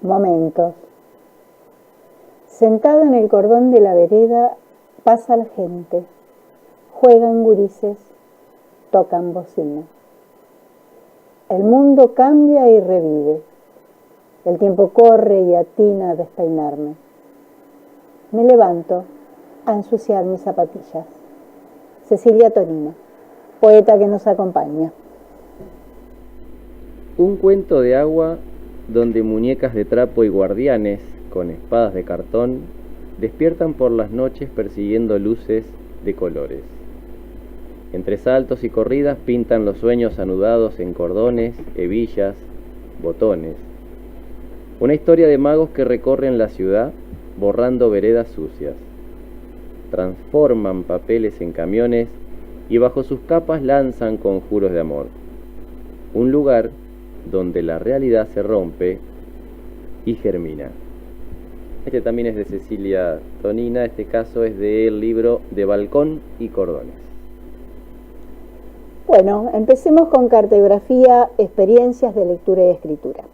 Momentos. Sentado en el cordón de la vereda, pasa la gente. Juegan gurises, tocan bocina. El mundo cambia y revive. El tiempo corre y atina a despeinarme. Me levanto a ensuciar mis zapatillas. Cecilia Tonina, poeta que nos acompaña. Un cuento de agua donde muñecas de trapo y guardianes con espadas de cartón despiertan por las noches persiguiendo luces de colores. Entre saltos y corridas pintan los sueños anudados en cordones, hebillas, botones. Una historia de magos que recorren la ciudad borrando veredas sucias. Transforman papeles en camiones y bajo sus capas lanzan conjuros de amor. Un lugar donde la realidad se rompe y germina. Este también es de Cecilia Tonina, este caso es del libro De Balcón y Cordones. Bueno, empecemos con cartografía, experiencias de lectura y escritura.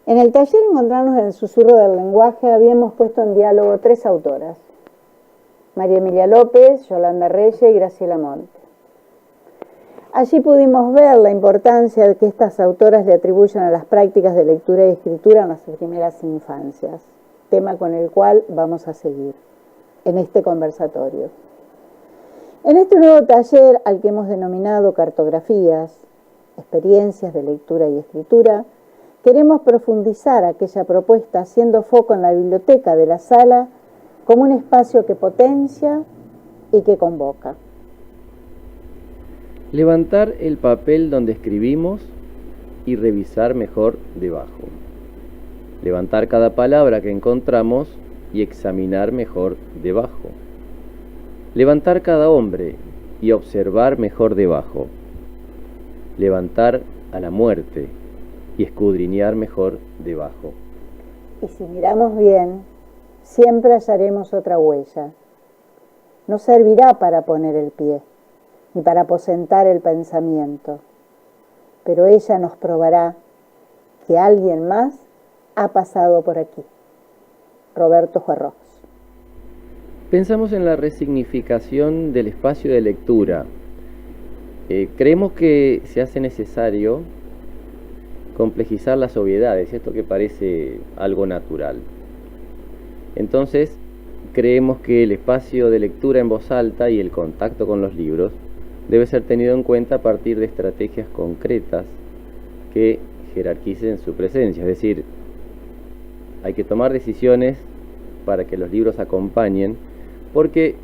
En el taller Encontrarnos en el susurro del lenguaje habíamos puesto en diálogo 3 autoras: María Emilia López, Yolanda Reyes y Graciela Monte. Allí pudimos ver la importancia que estas autoras le atribuyen a las prácticas de lectura y escritura en las primeras infancias, tema con el cual vamos a seguir en este conversatorio. En este nuevo taller, al que hemos denominado cartografías, experiencias de lectura y escritura, queremos profundizar aquella propuesta haciendo foco en la biblioteca de la sala como un espacio que potencia y que convoca. Levantar el papel donde escribimos y revisar mejor debajo. Levantar cada palabra que encontramos y examinar mejor debajo. Levantar cada hombre y observar mejor debajo. Levantar a la muerte y escudriñar mejor debajo. Y si miramos bien, siempre hallaremos otra huella. No servirá para poner el pie, ni para aposentar el pensamiento, pero ella nos probará que alguien más ha pasado por aquí. Roberto Juarros. Pensamos en la resignificación del espacio de lectura. Creemos que se hace necesario complejizar las obviedades, esto que parece algo natural. Entonces, creemos que el espacio de lectura en voz alta y el contacto con los libros debe ser tenido en cuenta a partir de estrategias concretas que jerarquicen su presencia. Es decir, hay que tomar decisiones para que los libros acompañen, porque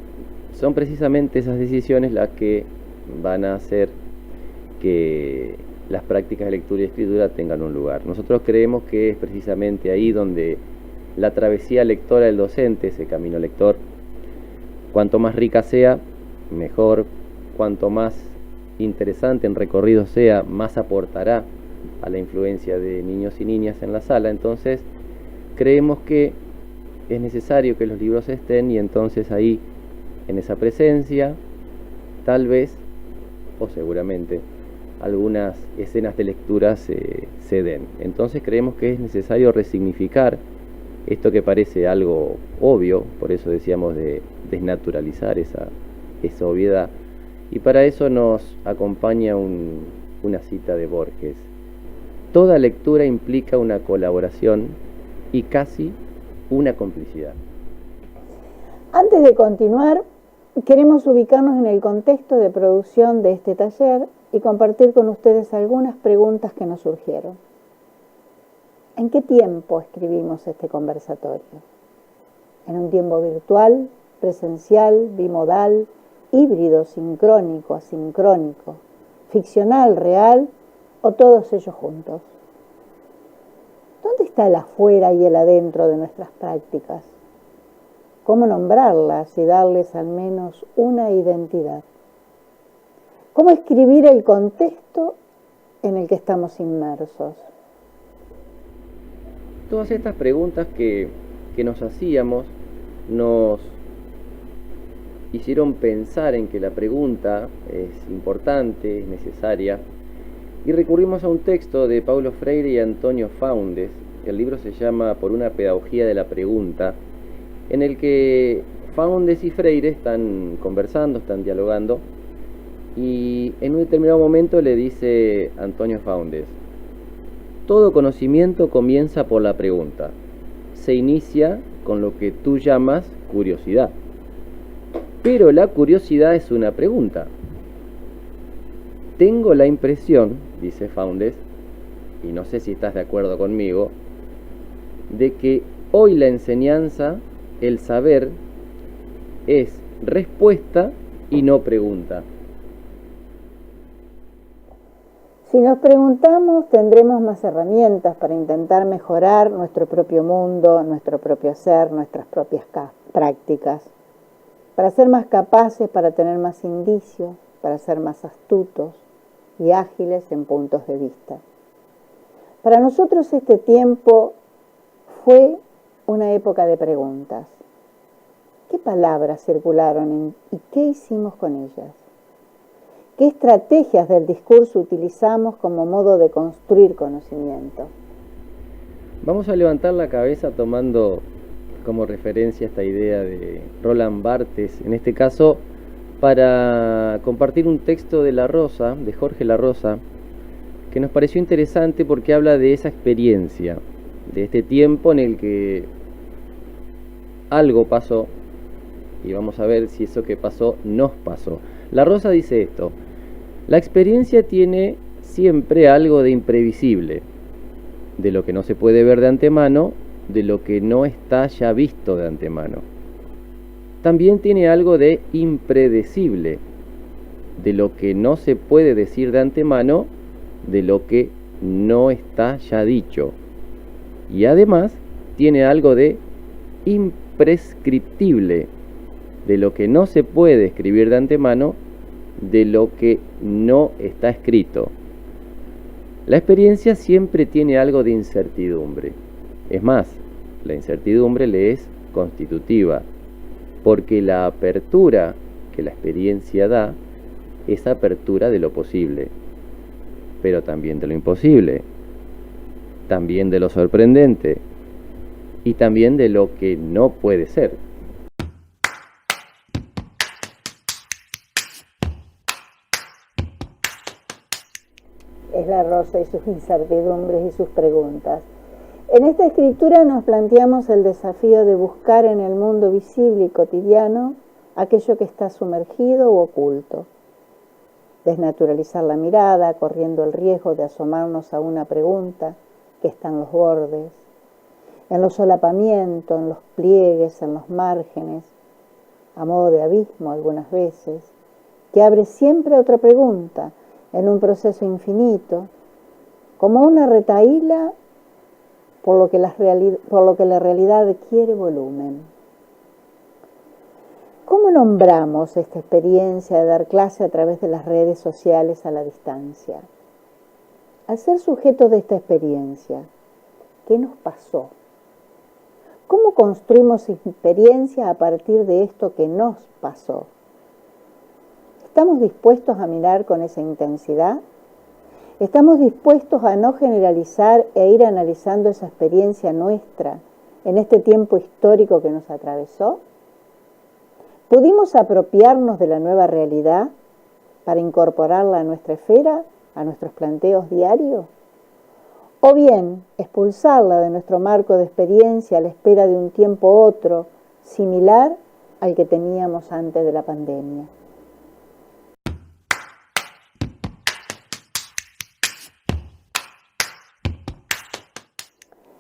son precisamente esas decisiones las que van a hacer que las prácticas de lectura y escritura tengan un lugar. Nosotros creemos que es precisamente ahí donde la travesía lectora del docente, ese camino lector, cuanto más rica sea, mejor. Cuanto más interesante en recorrido sea, más aportará a la influencia de niños y niñas en la sala. Entonces, creemos que es necesario que los libros estén y entonces ahí, en esa presencia, tal vez, o seguramente, algunas escenas de lectura se den. Entonces creemos que es necesario resignificar esto que parece algo obvio, por eso decíamos de desnaturalizar esa obviedad. Y para eso nos acompaña una cita de Borges. Toda lectura implica una colaboración y casi una complicidad. Antes de continuar, queremos ubicarnos en el contexto de producción de este taller y compartir con ustedes algunas preguntas que nos surgieron. ¿En qué tiempo escribimos este conversatorio? ¿En un tiempo virtual, presencial, bimodal, híbrido, sincrónico, asincrónico, ficcional, real o todos ellos juntos? ¿Dónde está el afuera y el adentro de nuestras prácticas? ¿Cómo nombrarlas y darles al menos una identidad? ¿Cómo escribir el contexto en el que estamos inmersos? Todas estas preguntas que nos hacíamos nos hicieron pensar en que la pregunta es importante, es necesaria, Y recurrimos a un texto de Paulo Freire y Antonio Faundes. El libro se llama Por una pedagogía de la pregunta, en el que Faundes y Freire están conversando, están dialogando, y en un determinado momento le dice Antonio Faundes: todo conocimiento comienza por la pregunta. Se inicia con lo que tú llamas curiosidad. Pero la curiosidad es una pregunta. Tengo la impresión, dice Faundes, y no sé si estás de acuerdo conmigo, de que hoy la enseñanza, el saber, es respuesta y no pregunta. Si nos preguntamos, tendremos más herramientas para intentar mejorar nuestro propio mundo, nuestro propio ser, nuestras propias prácticas, para ser más capaces, para tener más indicios, para ser más astutos y ágiles en puntos de vista. Para nosotros este tiempo fue una época de preguntas. ¿Qué palabras circularon y qué hicimos con ellas? ¿Qué estrategias del discurso utilizamos como modo de construir conocimiento? Vamos a levantar la cabeza tomando como referencia esta idea de Roland Barthes, en este caso, para compartir un texto de La Rosa, de Jorge La Rosa, que nos pareció interesante porque habla de esa experiencia, de este tiempo en el que algo pasó, y vamos a ver si eso que pasó nos pasó. La Rosa dice esto: la experiencia tiene siempre algo de imprevisible, de lo que no se puede ver de antemano, de lo que no está ya visto de antemano. También tiene algo de impredecible, de lo que no se puede decir de antemano, de lo que no está ya dicho. Y además tiene algo de imprescriptible, de lo que no se puede escribir de antemano, de lo que no está escrito. La experiencia siempre tiene algo de incertidumbre. Es más, la incertidumbre le es constitutiva, porque la apertura que la experiencia da es apertura de lo posible, pero también de lo imposible, también de lo sorprendente y también de lo que no puede ser. Es La Rosa y sus incertidumbres y sus preguntas. En esta escritura nos planteamos el desafío de buscar en el mundo visible y cotidiano aquello que está sumergido u oculto. Desnaturalizar la mirada, corriendo el riesgo de asomarnos a una pregunta que está en los bordes, en los solapamientos, en los pliegues, en los márgenes, a modo de abismo algunas veces, que abre siempre otra pregunta en un proceso infinito, como una retahíla por lo que la realidad quiere volumen. ¿Cómo nombramos esta experiencia de dar clase a través de las redes sociales a la distancia? Al ser sujetos de esta experiencia, ¿qué nos pasó? ¿Cómo construimos experiencia a partir de esto que nos pasó? ¿Estamos dispuestos a mirar con esa intensidad? ¿Estamos dispuestos a no generalizar e ir analizando esa experiencia nuestra en este tiempo histórico que nos atravesó? ¿Pudimos apropiarnos de la nueva realidad para incorporarla a nuestra esfera, a nuestros planteos diarios? ¿O bien expulsarla de nuestro marco de experiencia a la espera de un tiempo otro, similar al que teníamos antes de la pandemia?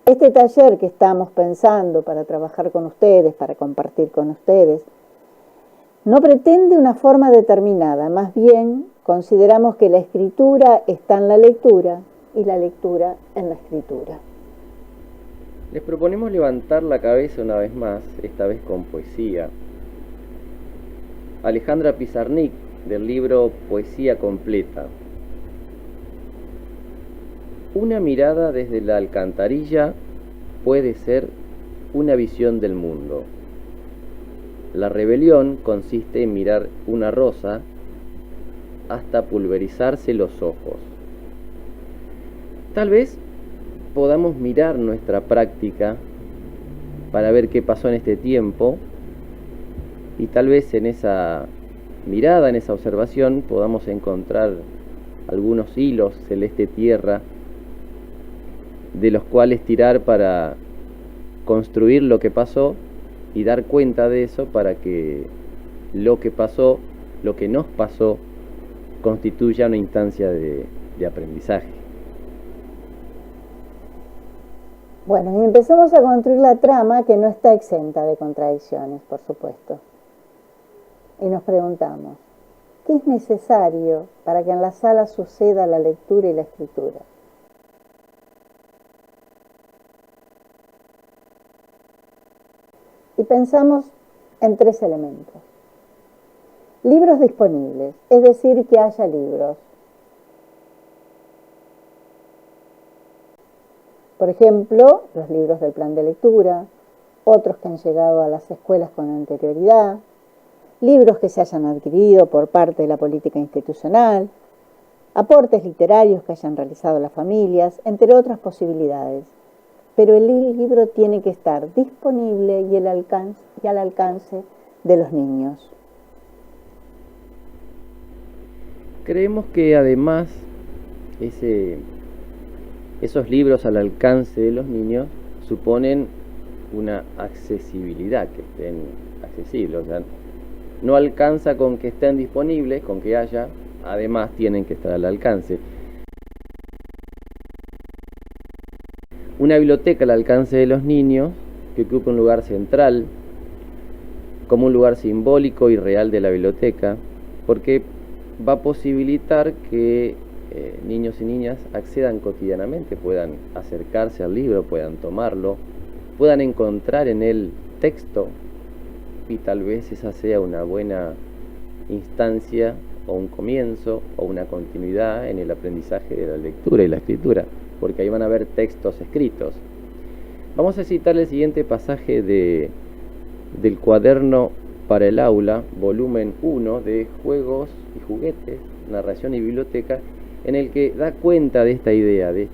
Este taller que estamos pensando para trabajar con ustedes, para compartir con ustedes, no pretende una forma determinada, más bien consideramos que la escritura está en la lectura y la lectura en la escritura. Les proponemos levantar la cabeza una vez más, esta vez con poesía. Alejandra Pizarnik, del libro Poesía Completa. Una mirada desde la alcantarilla puede ser una visión del mundo. La rebelión consiste en mirar una rosa hasta pulverizarse los ojos. Tal vez podamos mirar nuestra práctica para ver qué pasó en este tiempo y tal vez en esa mirada, en esa observación, podamos encontrar algunos hilos celeste tierra de los cuales tirar para construir lo que pasó y dar cuenta de eso para que lo que pasó, lo que nos pasó, constituya una instancia de aprendizaje. Bueno, y empezamos a construir la trama que no está exenta de contradicciones, por supuesto. Y nos preguntamos, ¿qué es necesario para que en la sala suceda la lectura y la escritura? Y pensamos en 3 elementos. Libros disponibles, es decir, que haya libros. Por ejemplo, los libros del plan de lectura, otros que han llegado a las escuelas con anterioridad, libros que se hayan adquirido por parte de la política institucional, aportes literarios que hayan realizado las familias, entre otras posibilidades. Pero el libro tiene que estar disponible y al alcance de los niños. Creemos que además esos libros al alcance de los niños suponen una accesibilidad, que estén accesibles. O sea, no alcanza con que estén disponibles, con que haya, además tienen que estar al alcance. Una biblioteca al alcance de los niños, que ocupa un lugar central, como un lugar simbólico y real de la biblioteca, porque va a posibilitar que niños y niñas accedan cotidianamente, puedan acercarse al libro, puedan tomarlo, puedan encontrar en él texto, y tal vez esa sea una buena instancia o un comienzo o una continuidad en el aprendizaje de la lectura y la escritura, porque ahí van a haber textos escritos. Vamos a citar el siguiente pasaje del cuaderno para el aula, volumen 1 de Juegos y Juguetes, Narración y Biblioteca, en el que da cuenta de esta idea, de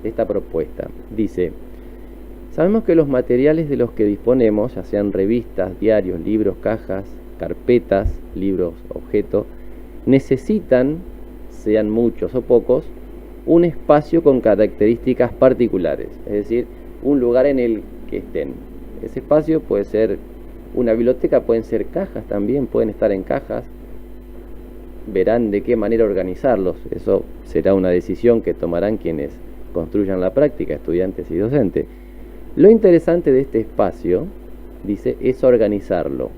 esta propuesta. Dice: sabemos que los materiales de los que disponemos, ya sean revistas, diarios, libros, cajas, carpetas, libros, objetos, necesitan, sean muchos o pocos, un espacio con características particulares, es decir, un lugar en el que estén. Ese espacio puede ser una biblioteca, pueden ser cajas también, pueden estar en cajas. Verán de qué manera organizarlos. Eso será una decisión que tomarán quienes construyan la práctica, estudiantes y docentes. Lo interesante de este espacio, dice, es organizarlo,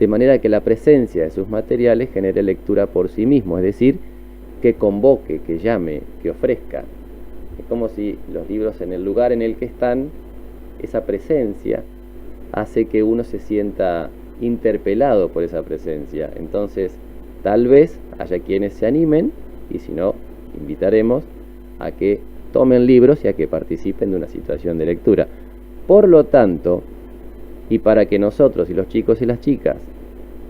de manera que la presencia de sus materiales genere lectura por sí mismo, es decir, que convoque, que llame, que ofrezca. Es como si los libros en el lugar en el que están, esa presencia hace que uno se sienta interpelado por esa presencia. Entonces, tal vez haya quienes se animen, y si no, invitaremos a que tomen libros y a que participen de una situación de lectura. Por lo tanto, y para que nosotros y los chicos y las chicas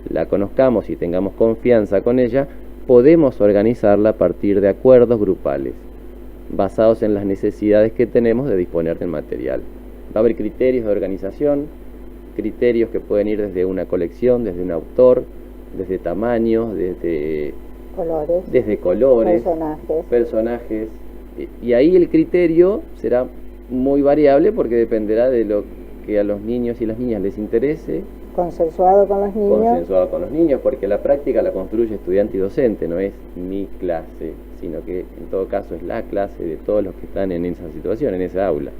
la conozcamos y tengamos confianza con ella, podemos organizarla a partir de acuerdos grupales, basados en las necesidades que tenemos de disponer del material. Va a haber criterios de organización, criterios que pueden ir desde una colección, desde un autor, desde tamaños, desde colores, personajes. Y ahí el criterio será muy variable porque dependerá de lo que a los niños y las niñas les interese. Consensuado con los niños. Consensuado con los niños, porque la práctica la construye estudiante y docente, no es mi clase, sino que en todo caso es la clase de todos los que están en esa situación, en esa aula.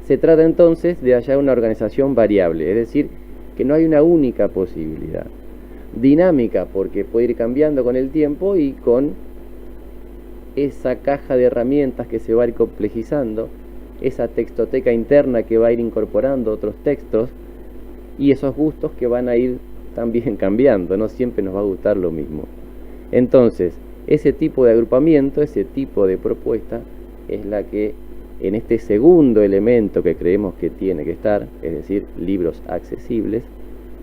Se trata entonces de hallar una organización variable, es decir, que no hay una única posibilidad. Dinámica, porque puede ir cambiando con el tiempo y con esa caja de herramientas que se va a ir complejizando, esa textoteca interna que va a ir incorporando otros textos y esos gustos que van a ir también cambiando, no siempre nos va a gustar lo mismo. Entonces, ese tipo de agrupamiento, ese tipo de propuesta es la que en este segundo elemento que creemos que tiene que estar, es decir, libros accesibles,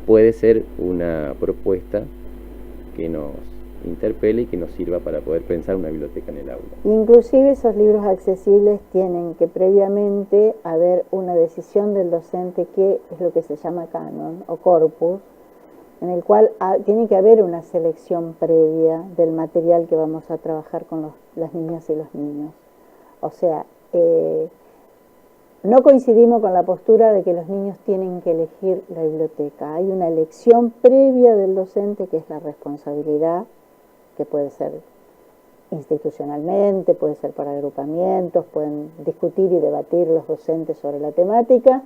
puede ser una propuesta que nos interpele y que nos sirva para poder pensar una biblioteca en el aula. Inclusive esos libros accesibles tienen que previamente haber una decisión del docente, que es lo que se llama canon o corpus, en el cual tiene que haber una selección previa del material que vamos a trabajar con las niñas y los niños. O sea, no coincidimos con la postura de que los niños tienen que elegir la biblioteca. Hay una elección previa del docente, que es la responsabilidad, que puede ser institucionalmente, puede ser por agrupamientos, pueden discutir y debatir los docentes sobre la temática,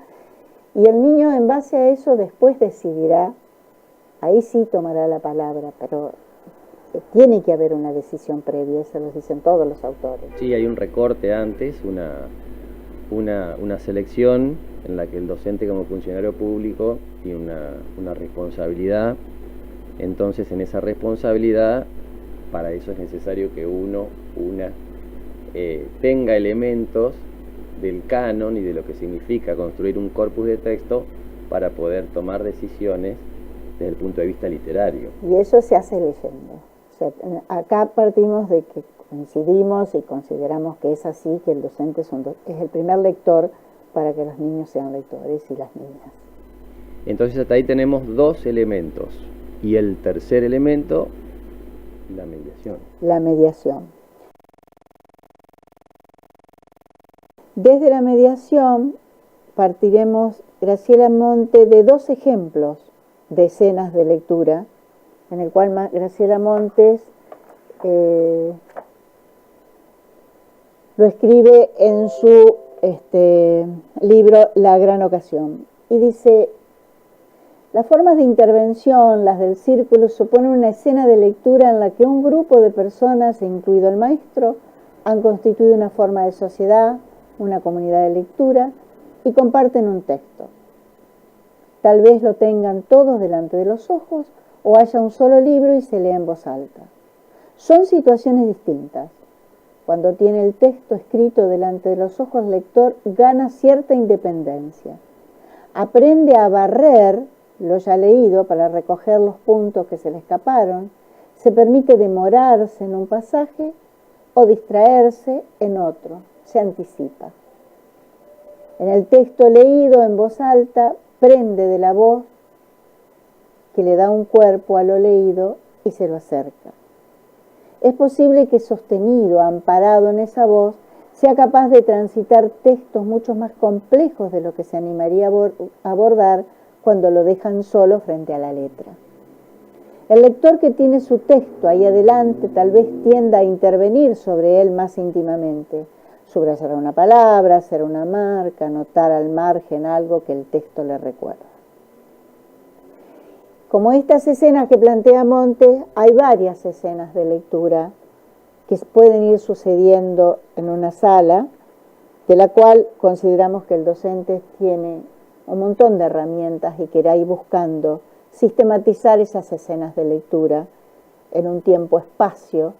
y el niño en base a eso después decidirá, ahí sí tomará la palabra, pero tiene que haber una decisión previa, eso lo dicen todos los autores. Sí, hay un recorte antes, una selección en la que el docente como funcionario público tiene una responsabilidad. Entonces, en esa responsabilidad, para eso es necesario que una tenga elementos del canon y de lo que significa construir un corpus de texto para poder tomar decisiones desde el punto de vista literario. Y eso se hace leyendo. O sea, acá partimos de que coincidimos y consideramos que es así, que el docente es el primer lector para que los niños sean lectores y las niñas. Entonces hasta ahí tenemos dos elementos. Y el tercer elemento, la mediación. La mediación. Desde la mediación partiremos, Graciela Monte, de dos ejemplos de escenas de lectura, en el cual Graciela Montes lo escribe en su libro La Gran Ocasión. Y dice: las formas de intervención, las del círculo, suponen una escena de lectura en la que un grupo de personas, incluido el maestro, han constituido una forma de sociedad, una comunidad de lectura, y comparten un texto. Tal vez lo tengan todos delante de los ojos, o haya un solo libro y se lea en voz alta. Son situaciones distintas. Cuando tiene el texto escrito delante de los ojos, el lector gana cierta independencia. Aprende a barrer lo ya leído para recoger los puntos que se le escaparon, se permite demorarse en un pasaje o distraerse en otro, se anticipa. En el texto leído en voz alta, prende de la voz que le da un cuerpo a lo leído y se lo acerca. Es posible que sostenido, amparado en esa voz, sea capaz de transitar textos mucho más complejos de lo que se animaría a abordar cuando lo dejan solo frente a la letra. El lector que tiene su texto ahí adelante tal vez tienda a intervenir sobre él más íntimamente, subrayar una palabra, hacer una marca, anotar al margen algo que el texto le recuerda. Como estas escenas que plantea Montes, hay varias escenas de lectura que pueden ir sucediendo en una sala, de la cual consideramos que el docente tiene un montón de herramientas y que irá ir buscando sistematizar esas escenas de lectura en un tiempo-espacio,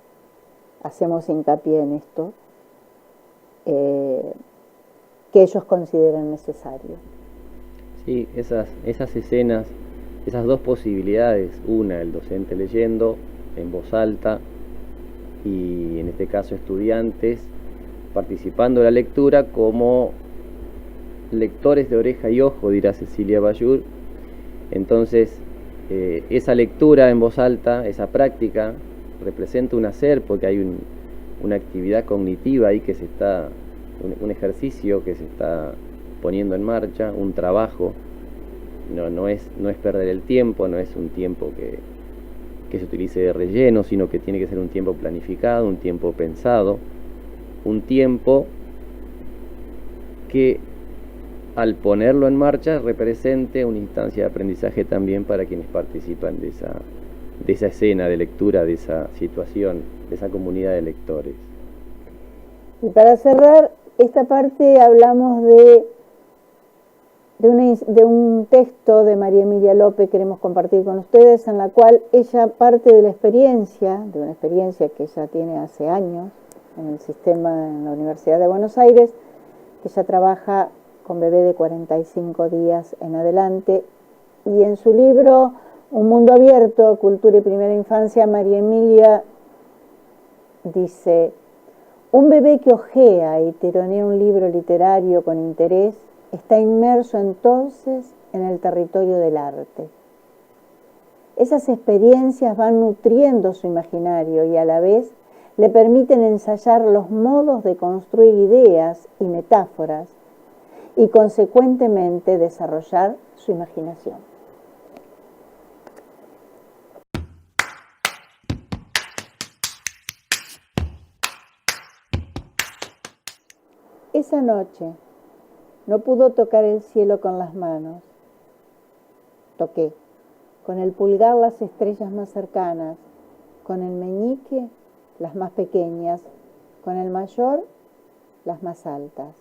hacemos hincapié en esto, que ellos consideran necesario. Sí, esas escenas, esas dos posibilidades, una, el docente leyendo en voz alta y en este caso estudiantes participando de la lectura como lectores de oreja y ojo, dirá Cecilia Bayur. Entonces, esa lectura en voz alta, esa práctica, representa un hacer, porque hay una actividad cognitiva ahí que un ejercicio que se está poniendo en marcha, un trabajo. No es perder el tiempo, no es un tiempo que se utilice de relleno, sino que tiene que ser un tiempo planificado, un tiempo pensado, un tiempo que al ponerlo en marcha represente una instancia de aprendizaje también para quienes participan de esa escena de lectura, de esa situación, de esa comunidad de lectores. Y para cerrar esta parte hablamos de un texto de María Emilia López que queremos compartir con ustedes, en la cual ella parte de una experiencia que ella tiene hace años en el sistema, en la Universidad de Buenos Aires, que ella trabaja con bebé de 45 días en adelante, y en su libro Un mundo abierto, cultura y primera infancia, María Emilia dice: un bebé que hojea y tironea un libro literario con interés está inmerso entonces en el territorio del arte. Esas experiencias van nutriendo su imaginario y a la vez le permiten ensayar los modos de construir ideas y metáforas y consecuentemente desarrollar su imaginación. Esa noche no pudo tocar el cielo con las manos. Toqué con el pulgar las estrellas más cercanas, con el meñique las más pequeñas, con el mayor las más altas,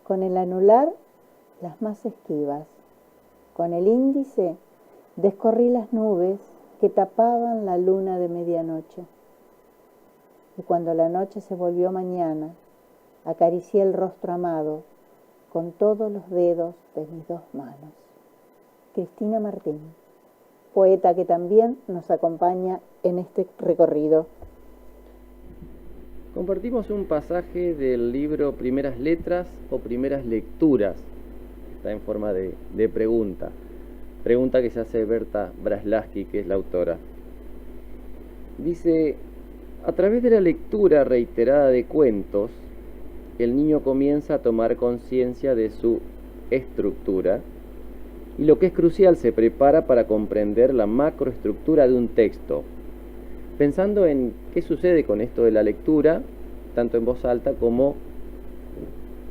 con el anular las más esquivas, con el índice descorrí las nubes que tapaban la luna de medianoche. Y cuando la noche se volvió mañana, acaricié el rostro amado con todos los dedos de mis dos manos. Cristina Martín, poeta que también nos acompaña en este recorrido. Compartimos un pasaje del libro Primeras Letras o Primeras Lecturas. Está en forma de pregunta. Pregunta que se hace Berta Braslavsky, que es la autora. Dice: a través de la lectura reiterada de cuentos, el niño comienza a tomar conciencia de su estructura y, lo que es crucial, se prepara para comprender la macroestructura de un texto. Pensando en qué sucede con esto de la lectura, tanto en voz alta como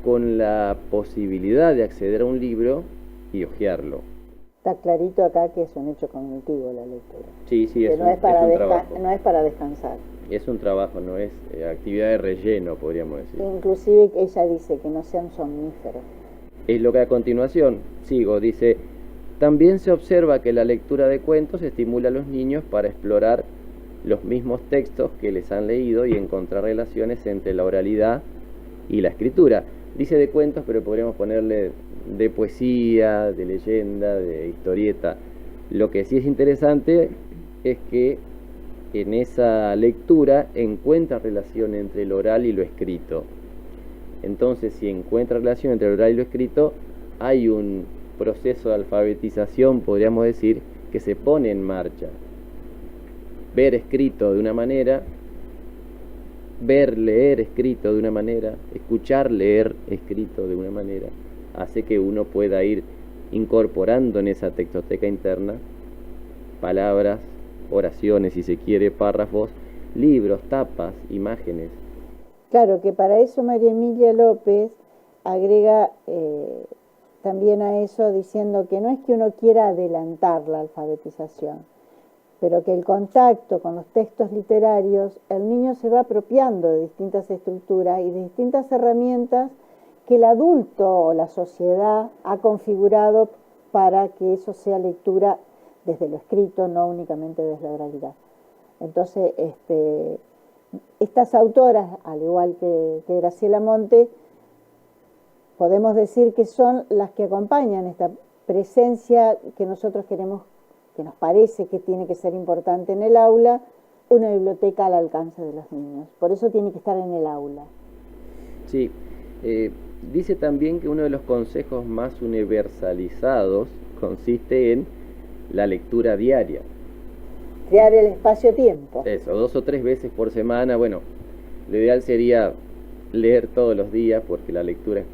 con la posibilidad de acceder a un libro y hojearlo. Está clarito acá que es un hecho cognitivo la lectura. Sí, que es un trabajo. No es para descansar. Es un trabajo, no es actividad de relleno, podríamos decir. Inclusive ella dice que no sean somníferos. Es lo que a continuación sigo, dice: también se observa que la lectura de cuentos estimula a los niños para explorar los mismos textos que les han leído y encontrar relaciones entre la oralidad y la escritura. Dice de cuentos, pero podríamos ponerle de poesía, de leyenda, de historieta. Lo que sí es interesante es que en esa lectura encuentra relación entre lo oral y lo escrito. Entonces, si encuentra relación entre lo oral y lo escrito, hay un proceso de alfabetización, podríamos decir, que se pone en marcha. Ver escrito de una manera, ver leer escrito de una manera, escuchar leer escrito de una manera, hace que uno pueda ir incorporando en esa textoteca interna palabras, oraciones, si se quiere, párrafos, libros, tapas, imágenes. Claro, que para eso María Emilia López agrega también a eso, diciendo que no es que uno quiera adelantar la alfabetización, pero que el contacto con los textos literarios, el niño se va apropiando de distintas estructuras y de distintas herramientas que el adulto o la sociedad ha configurado para que eso sea lectura desde lo escrito, no únicamente desde la oralidad. Entonces, estas autoras, al igual que Graciela Monte, podemos decir que son las que acompañan esta presencia que nosotros queremos, que nos parece que tiene que ser importante en el aula, una biblioteca al alcance de los niños. Por eso tiene que estar en el aula. Sí, dice también que uno de los consejos más universalizados consiste en la lectura diaria. Crear el espacio-tiempo. Eso, 2 o 3 veces por semana. Bueno, lo ideal sería leer todos los días, porque la lectura es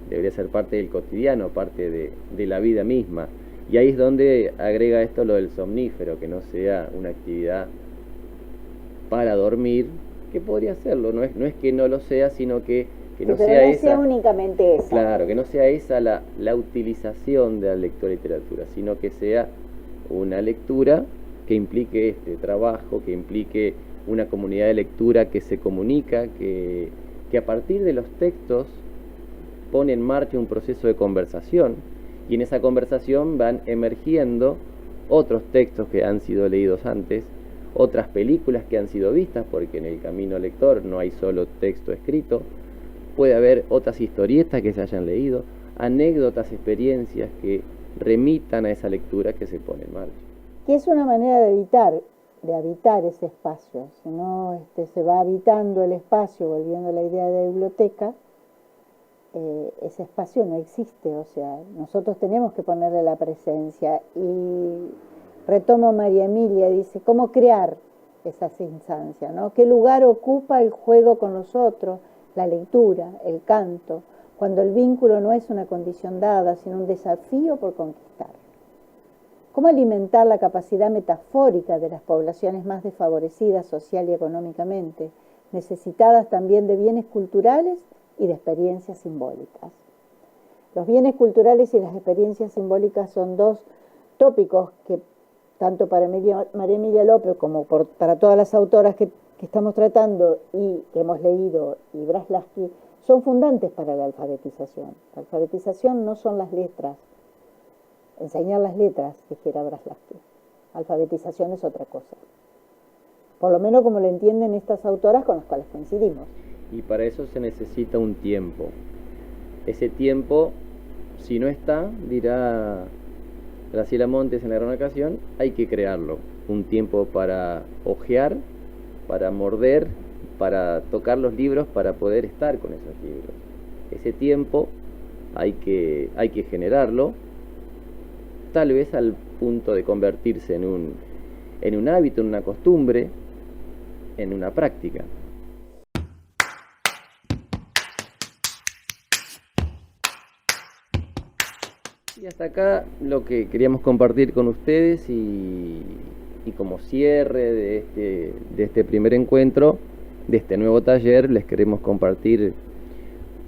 debería ser parte del cotidiano, parte de la vida misma. Y ahí es donde agrega esto lo del somnífero, que no sea una actividad para dormir, que podría serlo, no es que no lo sea, sino que no sea únicamente esa. Claro, que no sea esa la utilización de la lectura y literatura, sino que sea una lectura que implique este trabajo, que implique una comunidad de lectura que se comunica, que a partir de los textos pone en marcha un proceso de conversación, y en esa conversación van emergiendo otros textos que han sido leídos antes, otras películas que han sido vistas, porque en el camino lector no hay solo texto escrito, puede haber otras historietas que se hayan leído, anécdotas, experiencias que remitan a esa lectura que se pone en marcha. Que es una manera de habitar ese espacio. Si no se va habitando el espacio, volviendo a la idea de biblioteca, ese espacio no existe. O sea, nosotros tenemos que ponerle la presencia. Y retomo María Emilia, dice, ¿cómo crear esas instancias, ¿no? ¿Qué lugar ocupa el juego con los otros, la lectura, el canto, cuando el vínculo no es una condición dada, sino un desafío por conquistar? ¿Cómo alimentar la capacidad metafórica de las poblaciones más desfavorecidas social y económicamente, necesitadas también de bienes culturales y de experiencias simbólicas? Los bienes culturales y las experiencias simbólicas son dos tópicos que tanto para María Emilia López como para todas las autoras que estamos tratando y que hemos leído, y Braslavsky, son fundantes para la alfabetización. La alfabetización no son las letras, enseñar las letras, dijera Braslavsky. Alfabetización es otra cosa. Por lo menos como lo entienden estas autoras con las cuales coincidimos. Y para eso se necesita un tiempo. Ese tiempo, si no está, dirá Graciela Montes en la gran ocasión, hay que crearlo. Un tiempo para hojear, para morder, para tocar los libros, para poder estar con esos libros. Ese tiempo hay que generarlo, tal vez al punto de convertirse en un hábito, en una costumbre, en una práctica. Y hasta acá lo que queríamos compartir con ustedes y como cierre de este primer encuentro, de este nuevo taller, les queremos compartir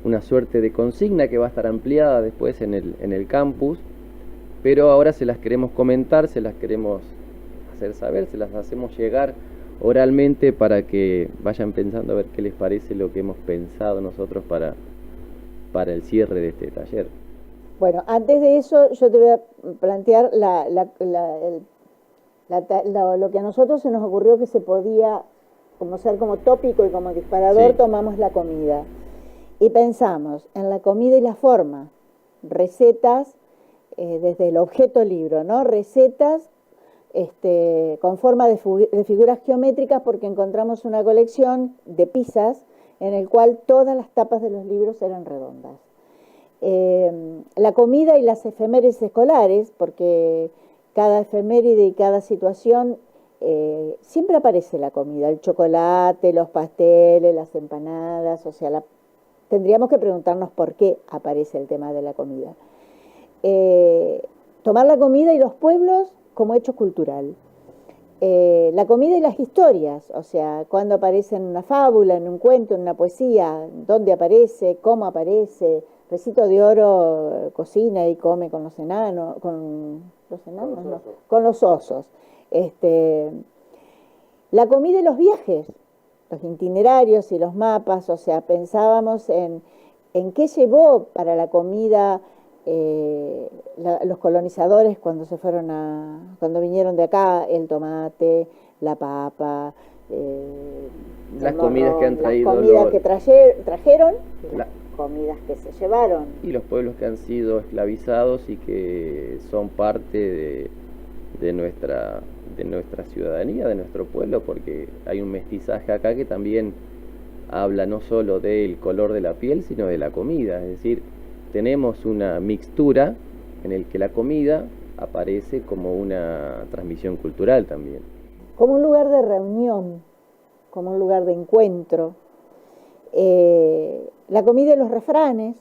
una suerte de consigna que va a estar ampliada después en el campus, pero ahora se las queremos comentar, se las queremos hacer saber, se las hacemos llegar oralmente para que vayan pensando a ver qué les parece lo que hemos pensado nosotros para el cierre de este taller. Bueno, antes de eso yo te voy a plantear lo que a nosotros se nos ocurrió que se podía como ser como tópico y como disparador. Sí. Tomamos la comida y pensamos en la comida y la forma, recetas desde el objeto libro, ¿no? Recetas con forma de figuras geométricas, porque encontramos una colección de pizzas en el cual todas las tapas de los libros eran redondas. La comida y las efemérides escolares, porque cada efeméride y cada situación siempre aparece la comida, el chocolate, los pasteles, las empanadas, o sea, tendríamos que preguntarnos por qué aparece el tema de la comida. Tomar la comida y los pueblos como hecho cultural. La comida y las historias, o sea, cuando aparece en una fábula, en un cuento, en una poesía, dónde aparece, cómo aparece. Recito de Oro cocina y come con los enanos, con los osos. La comida y los viajes, los itinerarios y los mapas, o sea, pensábamos en qué llevó para la comida los colonizadores cuando vinieron de acá, el tomate, la papa, las comidas que han traído, las comidas que trajeron, comidas que se llevaron. Y los pueblos que han sido esclavizados y que son parte de nuestra ciudadanía, de nuestro pueblo, porque hay un mestizaje acá que también habla no solo del color de la piel, sino de la comida. Es decir, tenemos una mixtura en el que la comida aparece como una transmisión cultural también. Como un lugar de reunión, como un lugar de encuentro. La comida y los refranes,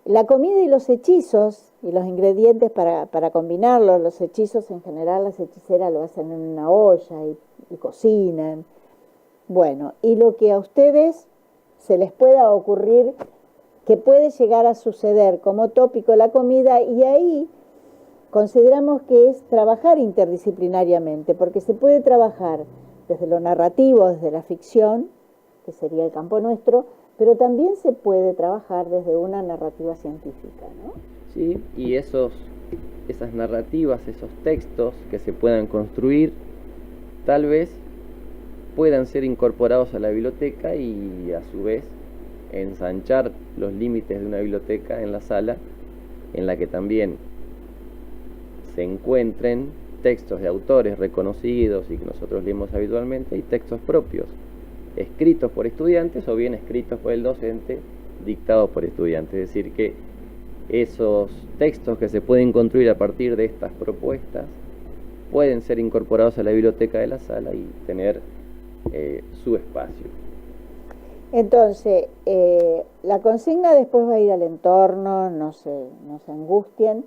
la comida y los hechizos y los ingredientes para combinarlos. Los hechizos en general, las hechiceras lo hacen en una olla y cocinan. Bueno, y lo que a ustedes se les pueda ocurrir que puede llegar a suceder como tópico la comida, y ahí consideramos que es trabajar interdisciplinariamente, porque se puede trabajar desde lo narrativo, desde la ficción, que sería el campo nuestro, pero también se puede trabajar desde una narrativa científica, ¿no? Sí, y esas narrativas, esos textos que se puedan construir, tal vez puedan ser incorporados a la biblioteca y a su vez ensanchar los límites de una biblioteca en la sala en la que también se encuentren textos de autores reconocidos y que nosotros leemos habitualmente, y textos propios, escritos por estudiantes o bien escritos por el docente, dictados por estudiantes. Es decir, que esos textos que se pueden construir a partir de estas propuestas pueden ser incorporados a la biblioteca de la sala y tener su espacio. Entonces, la consigna después va a ir al entorno, no se angustien,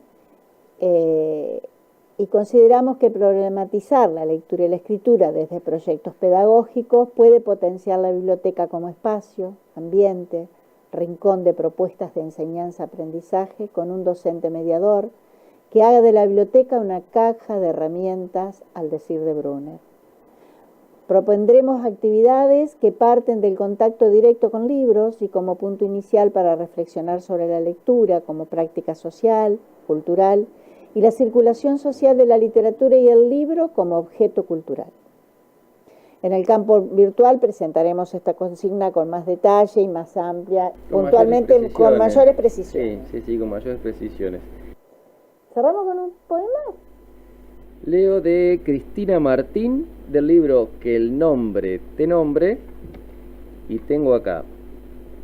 y consideramos que problematizar la lectura y la escritura desde proyectos pedagógicos puede potenciar la biblioteca como espacio, ambiente, rincón de propuestas de enseñanza-aprendizaje con un docente mediador que haga de la biblioteca una caja de herramientas, al decir de Brunner. Propondremos actividades que parten del contacto directo con libros y como punto inicial para reflexionar sobre la lectura como práctica social, cultural, y la circulación social de la literatura y el libro como objeto cultural. En el campo virtual presentaremos esta consigna con más detalle y más amplia, puntualmente con mayores precisiones. Sí, con mayores precisiones. ¿Cerramos con un poema? Leo de Cristina Martín, del libro Que el nombre te nombre, y tengo acá: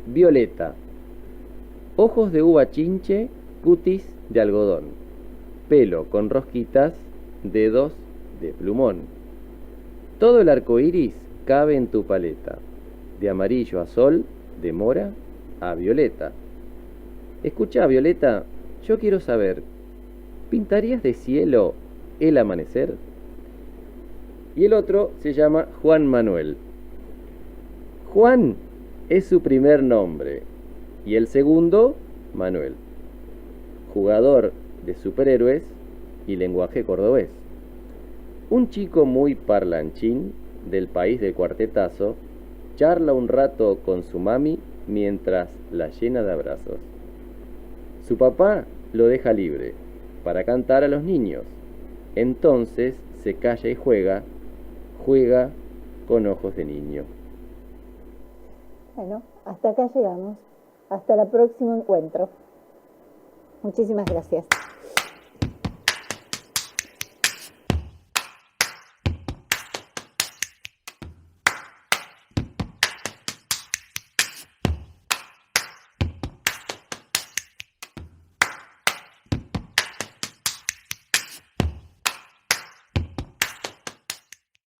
Violeta, ojos de uva chinche, cutis de algodón, pelo con rosquitas, dedos de plumón. Todo el arco iris cabe en tu paleta, de amarillo a sol, de mora a violeta. Escucha, Violeta, yo quiero saber, ¿pintarías de cielo el amanecer? Y el otro se llama Juan Manuel. Juan es su primer nombre y el segundo, Manuel. Jugador de superhéroes y lenguaje cordobés. Un chico muy parlanchín del país del cuartetazo charla un rato con su mami mientras la llena de abrazos. Su papá lo deja libre para cantar a los niños. Entonces se calla y juega con ojos de niño. Bueno, hasta acá llegamos. Hasta el próximo encuentro. Muchísimas gracias.